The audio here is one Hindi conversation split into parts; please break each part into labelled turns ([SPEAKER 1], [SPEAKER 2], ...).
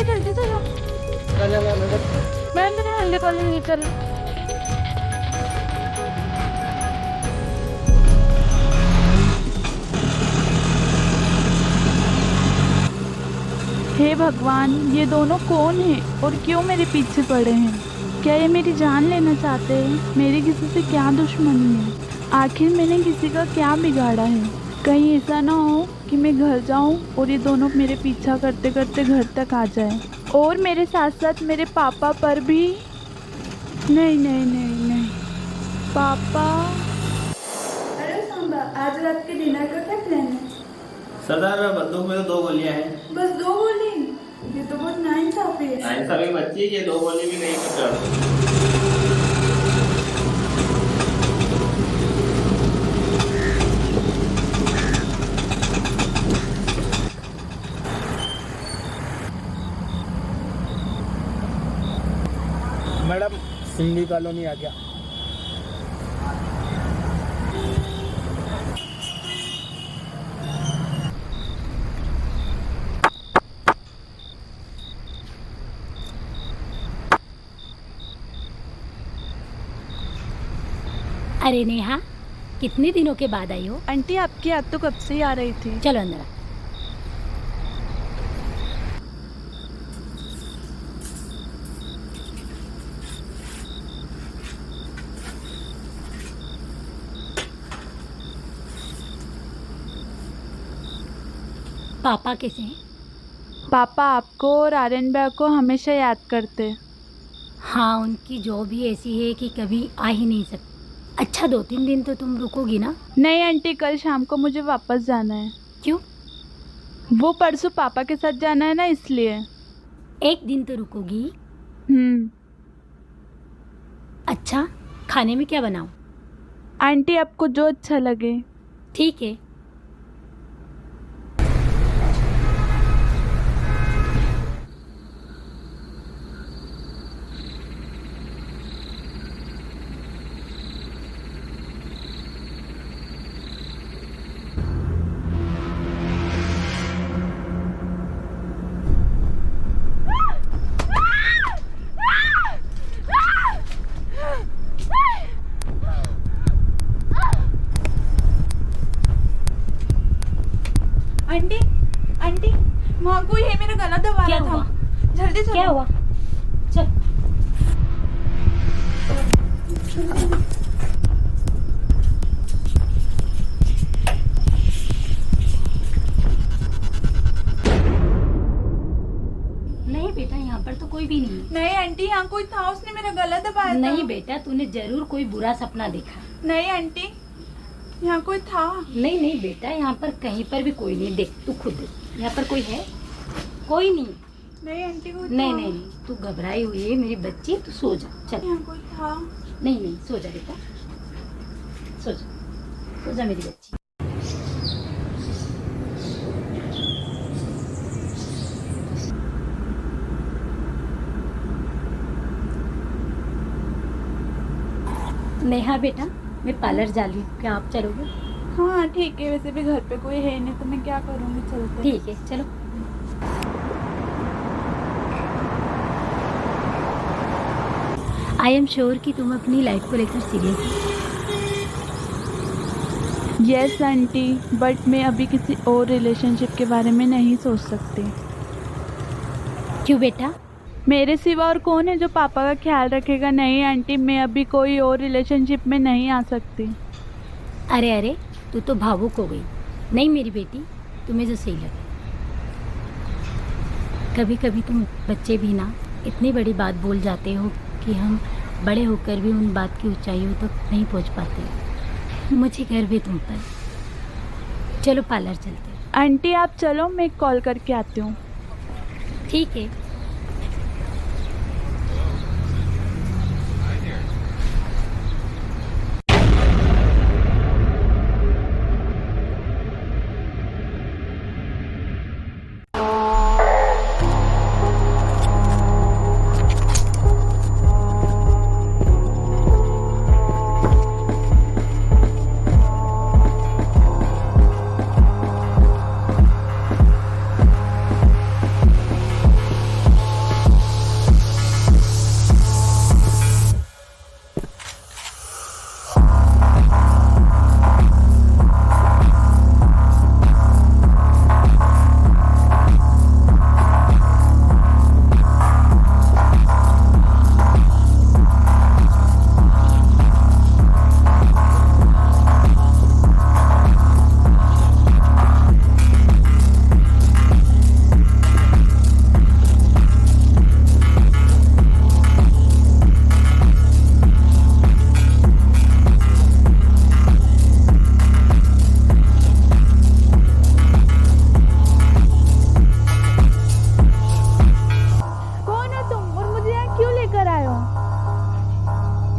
[SPEAKER 1] जल्दी से जाओ। मैं मेरे हल्ले कॉलेज नहीं चल। हे भगवान, ये दोनों कौन हैं और क्यों मेरे पीछे पड़े हैं? क्या ये मेरी जान लेना चाहते हैं? मेरी किसी से क्या दुश्मनी है? आखिर मैंने किसी का क्या बिगाड़ा है? कहीं ऐसा ना हो कि मैं घर जाऊं और ये दोनों मेरे पीछा करते करते घर तक आ जाए और मेरे साथ साथ मेरे पापा पर भी। नहीं नहीं नहीं नहीं, पापा।
[SPEAKER 2] अरे सांबा, आज रात के डिनर का क्या प्लान है?
[SPEAKER 3] सरदार बंदूक में तो 2 गोलियां हैं।
[SPEAKER 2] बस 2 गोली? ये तो बहुत नाइंसाफी है।
[SPEAKER 3] नाइंसाफी बच्ची की 2 गोली भी नहीं कर।
[SPEAKER 4] मैडम, सिंधी कॉलोनी आ गया।
[SPEAKER 5] अरे नेहा, कितने दिनों के बाद आई हो?
[SPEAKER 1] आंटी, आपकी याद तो कब से ही आ रही थी।
[SPEAKER 5] चलो अंदर आ। पापा कैसे हैं?
[SPEAKER 1] पापा आपको और आर्यन भैया को हमेशा याद करते।
[SPEAKER 5] हाँ, उनकी जॉब ही ऐसी है कि कभी आ ही नहीं सकती। अच्छा, 2-3 दिन तो तुम रुकोगी ना?
[SPEAKER 1] नहीं आंटी, कल शाम को मुझे वापस जाना है।
[SPEAKER 5] क्यों?
[SPEAKER 1] वो परसों पापा के साथ जाना है ना, इसलिए।
[SPEAKER 5] 1 दिन तो रुकोगी? अच्छा, खाने में क्या बनाऊं?
[SPEAKER 1] आंटी, आपको जो अच्छा लगे।
[SPEAKER 5] ठीक है।
[SPEAKER 1] आंटी, आंटी, वहाँ कोई है, मेरा गला दबा
[SPEAKER 5] क्या
[SPEAKER 1] रहा
[SPEAKER 5] हुआ?
[SPEAKER 1] था। जल्दी चलो।
[SPEAKER 5] क्या हुआ? चल। नहीं बेटा, यहाँ पर तो कोई भी नहीं है।
[SPEAKER 1] नहीं आंटी, यहाँ कोई था, उसने मेरा गला दबाया था।
[SPEAKER 5] नहीं बेटा, तूने जरूर कोई बुरा सपना देखा।
[SPEAKER 1] नहीं आंटी, यहाँ कोई था।
[SPEAKER 5] नहीं नहीं बेटा, यहाँ पर कहीं पर भी कोई नहीं। देख, तू खुद देख, यहाँ पर कोई है? कोई नहीं।
[SPEAKER 1] नहीं आंटी, कोई
[SPEAKER 5] नहीं
[SPEAKER 1] था।
[SPEAKER 5] नहीं नहीं, तू घबराई हुई है मेरी बच्ची, तू सो जा। चल।
[SPEAKER 1] यहाँ कोई था।
[SPEAKER 5] नहीं नहीं, सो जा बेटा, सो जा, सो जा मेरी बच्ची। नेहा बेटा, मैं पार्लर जा रही हूँ, क्या आप चलोगे?
[SPEAKER 1] हाँ ठीक है, वैसे भी घर पे कोई है नहीं तो मैं क्या करूँगी, चलते।
[SPEAKER 5] ठीक है, चलो। आई एम श्योर कि तुम अपनी लाइफ को लेकर सीरियस हो।
[SPEAKER 1] यस आंटी, बट मैं अभी किसी और रिलेशनशिप के बारे में नहीं सोच सकती।
[SPEAKER 5] क्यों बेटा?
[SPEAKER 1] मेरे सिवा और कौन है जो पापा का ख्याल रखेगा? नहीं आंटी, मैं अभी कोई और रिलेशनशिप में नहीं आ सकती।
[SPEAKER 5] अरे अरे, तू तो भावुक हो गई। नहीं मेरी बेटी, तुम्हें जो सही लगे। कभी कभी तुम बच्चे भी ना इतनी बड़ी बात बोल जाते हो कि हम बड़े होकर भी उन बात की ऊंचाइयों तक नहीं पहुंच पाते। मुझे गर्व है तुम पर। चलो पार्लर चलते हैं।
[SPEAKER 1] आंटी आप चलो, मैं कॉल करके आती हूँ।
[SPEAKER 5] ठीक है।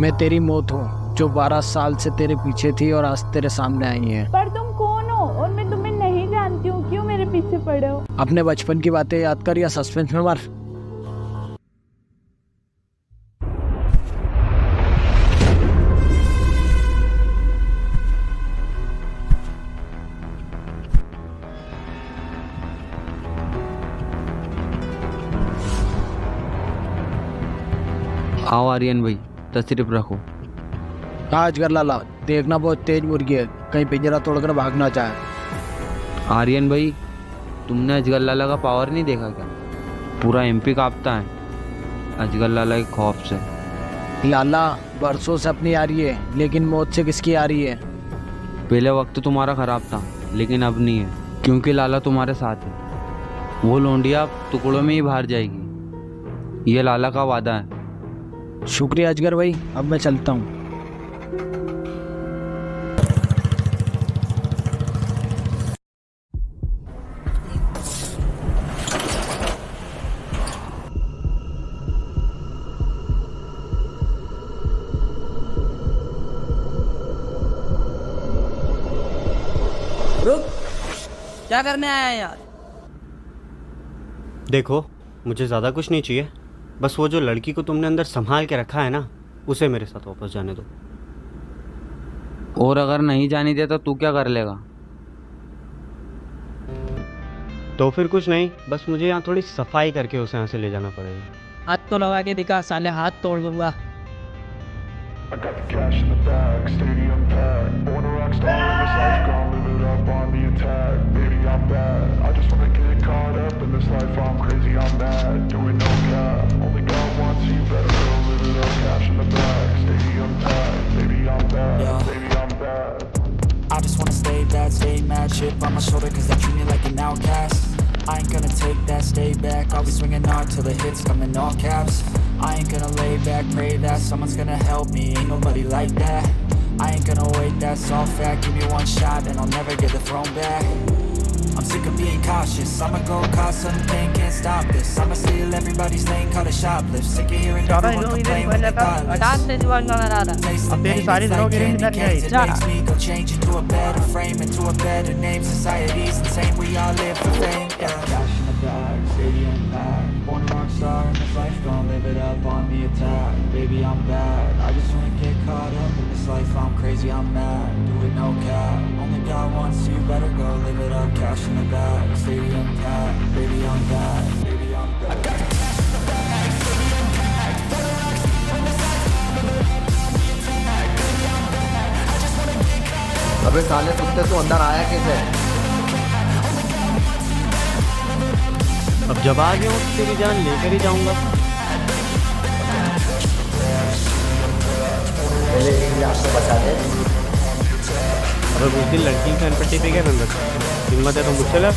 [SPEAKER 4] मैं तेरी मौत हूँ जो 12 साल से तेरे पीछे थी और आज तेरे सामने आई है।
[SPEAKER 1] पर तुम कौन हो और मैं तुम्हें नहीं जानती हूँ, क्यों मेरे पीछे पड़े हो?
[SPEAKER 4] अपने बचपन की बातें याद कर या सस्पेंस में मर।
[SPEAKER 6] आओ आर्यन भाई, तशरीफ रखो।
[SPEAKER 4] आज कर लाला, देखना बहुत तेज मुर्गी है, कहीं पिंजरा तोड़कर भागना चाहे।
[SPEAKER 6] आर्यन भाई, तुमने अजगर लाला का पावर नहीं देखा क्या? पूरा एमपी कांपता है अजगर लाला के खौफ से।
[SPEAKER 4] लाला बरसों से अपनी आ रही है, लेकिन मौत से किसकी आ रही है?
[SPEAKER 6] पहले वक्त तुम्हारा खराब था, लेकिन अब नहीं है, क्योंकि लाला तुम्हारे साथ है। वो लोंडिया टुकड़ों में ही बाहर जाएगी, ये लाला का वादा है।
[SPEAKER 4] शुक्रिया अजगर भाई, अब मैं चलता हूँ।
[SPEAKER 7] रुक, क्या करने आया है यार?
[SPEAKER 8] देखो, मुझे ज़्यादा कुछ नहीं चाहिए, बस वो जो लड़की को तुमने अंदर संभाल के रखा है ना, उसे मेरे साथ वापस जाने दो।
[SPEAKER 6] और अगर नहीं जाने दे तो तू क्या कर लेगा?
[SPEAKER 8] तो फिर कुछ नहीं, बस मुझे यहाँ थोड़ी सफाई करके उसे यहाँ से ले जाना पड़ेगा।
[SPEAKER 7] हाथ तो लगा के दिखा, साले हाथ तोड़ दूंगा।
[SPEAKER 9] I got the cash in the bag, stadium packed. Born a rock star in this life, gonna live it up on the attack. Baby, I'm bad. I just wanna get caught up in this life. I'm crazy, I'm mad. Doing no cap. Only God wants you, better go live it up. Cash in the bag, stadium packed. Baby, I'm bad. Baby, I'm bad.
[SPEAKER 10] I just wanna stay bad, stay mad. Chip on my shoulder, cause they treat me like an outcast. I ain't gonna take that, stay back. I'll be swinging hard till the hits come in all caps. I ain't gonna lay back, pray that someone's gonna help me, ain't nobody like that. I ain't gonna wait, that's all fact. Give me one shot and I'll never get the throne back. I'm sick of being cautious, I'ma go cause something, can't stop this. I'ma steal everybody's lane, call it shoplift. Sick of hearing everyone complain when they thoughtless. Taste the pain, it's like candy canes. It makes me go change into a better frame, into a better name. Society's insane, we all live for fame, yeah. Cash in the bag, stadium packed. Born a rock star in this life, gonna live it up on the attack. Baby, I'm bad, I just wanna get caught up in this life. I'm crazy, I'm mad, do it no cap. Only God wants you, better go live it up. Cash in the bag, stadium packed. Baby, I'm bad, baby, I'm bad. I got cash in the bag, stadium packed. Born a rock star in this life, gonna live it up on the attack. Baby, I'm bad, I just wanna get caught up.
[SPEAKER 11] अबे साले कुत्ते, तू अंदर आया कैसे?
[SPEAKER 8] अब जब आ गया हूँ तो तेरी जान लेकर ही जाऊँगा।
[SPEAKER 11] आपको बता दे,
[SPEAKER 8] अगर उस दिन लड़की की पट्टी पे क्या नंबर हिम्मत है तो मुझसे लड़।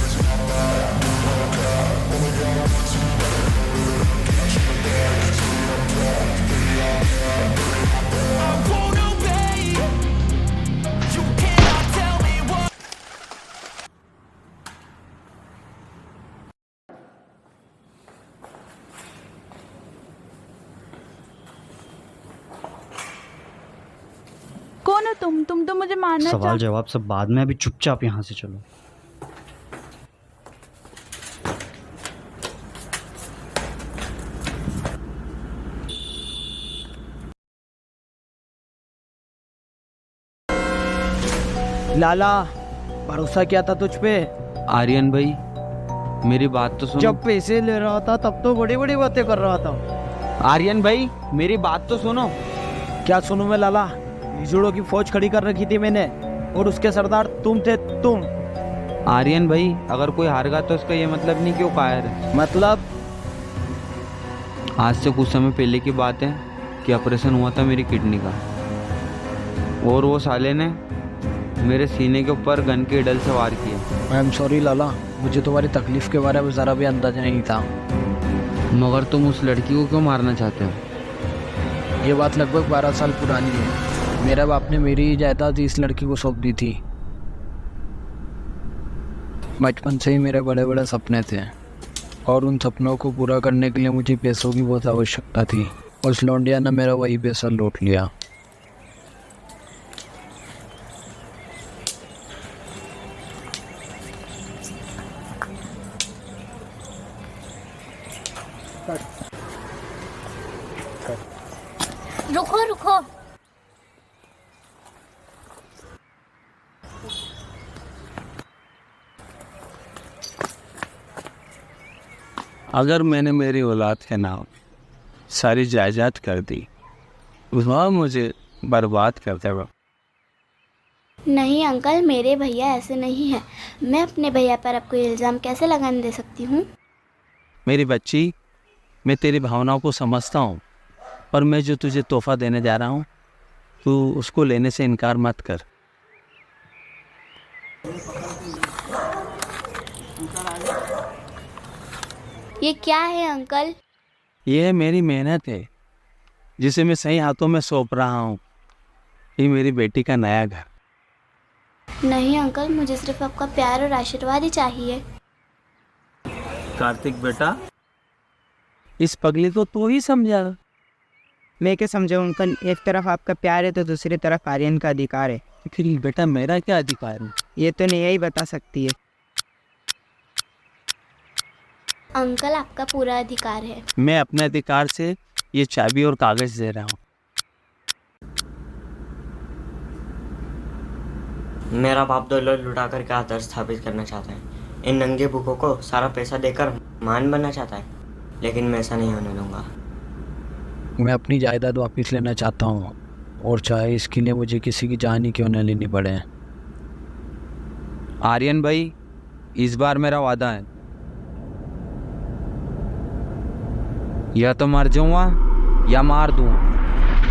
[SPEAKER 1] कौन हो तुम तो मुझे मारना
[SPEAKER 8] सवाल जवाब सब बाद में, अभी चुपचाप यहाँ से चलो।
[SPEAKER 4] लाला भरोसा किया था तुझ पे।
[SPEAKER 6] आर्यन भाई, मेरी बात तो सुनो।
[SPEAKER 4] जब पैसे ले रहा था तब तो बड़ी बड़ी बातें कर रहा था।
[SPEAKER 6] आर्यन भाई, मेरी बात तो सुनो।
[SPEAKER 4] क्या सुनूं मैं लाला? हिजड़ों की फौज खड़ी कर रखी थी मैंने, और उसके सरदार तुम थे, तुम।
[SPEAKER 6] आर्यन भाई, अगर कोई हार गया तो उसका ये मतलब नहीं कि वो कायर है।
[SPEAKER 4] मतलब?
[SPEAKER 6] आज से कुछ समय पहले की बात है कि ऑपरेशन हुआ था मेरी किडनी का, और वो साले ने मेरे सीने के ऊपर गन के डल से वार किया।
[SPEAKER 4] आई एम सॉरी लाला, मुझे तुम्हारी तकलीफ के बारे में ज़रा भी अंदाजा नहीं था।
[SPEAKER 6] मगर तुम उस लड़की को क्यों मारना चाहते हो?
[SPEAKER 4] ये बात लगभग 12 साल पुरानी है। मेरा बाप ने मेरी ही जायदाद इस लड़की को सौंप दी थी। बचपन से ही मेरे बड़े बड़े सपने थे, और उन सपनों को पूरा करने के लिए मुझे पैसों की बहुत आवश्यकता थी। उस लौंडिया ने मेरा वही पैसा लूट लिया।
[SPEAKER 5] रुको रुको।
[SPEAKER 12] अगर मैंने मेरी औलाद के नाम सारी जायदाद कर दी, वह मुझे बर्बाद कर देगा।
[SPEAKER 13] नहीं अंकल, मेरे भैया ऐसे नहीं हैं। मैं अपने भैया पर आपको इल्ज़ाम कैसे लगाने दे सकती हूँ?
[SPEAKER 12] मेरी बच्ची, मैं तेरी भावनाओं को समझता हूँ, पर मैं जो तुझे तोहफा देने जा रहा हूँ, तू उसको लेने से इनकार मत कर।
[SPEAKER 13] ये क्या है अंकल?
[SPEAKER 12] ये मेरी मेहनत है जिसे मैं सही हाथों में सौंप रहा हूँ। ये मेरी बेटी का नया घर।
[SPEAKER 13] नहीं अंकल, मुझे सिर्फ आपका प्यार और आशीर्वाद ही चाहिए।
[SPEAKER 12] कार्तिक बेटा, इस पगली को तू ही समझा।
[SPEAKER 7] मैं क्या समझाऊं अंकल? एक तरफ आपका प्यार है तो दूसरी तरफ आर्यन का अधिकार है।
[SPEAKER 12] फिर बेटा मेरा क्या अधिकार है?
[SPEAKER 7] ये तो नहीं ही बता सकती है।
[SPEAKER 13] अंकल, आपका पूरा अधिकार है।
[SPEAKER 12] मैं अपने अधिकार से ये चाबी और कागज दे रहा हूँ।
[SPEAKER 14] मेरा बाप दौलत लुटा कर क्या आदर्श स्थापित करना चाहता है। इन नंगे भूखों को सारा पैसा देकर मान बनना चाहता है, लेकिन मैं ऐसा नहीं होने दूंगा।
[SPEAKER 4] मैं अपनी जायदाद वापस लेना चाहता हूँ, और चाहे इसके लिए मुझे किसी की जान ही क्यों न लेनी पड़े।
[SPEAKER 6] आर्यन भाई, इस बार मेरा वादा है, या तो मर जाऊंगा या मार दूँ,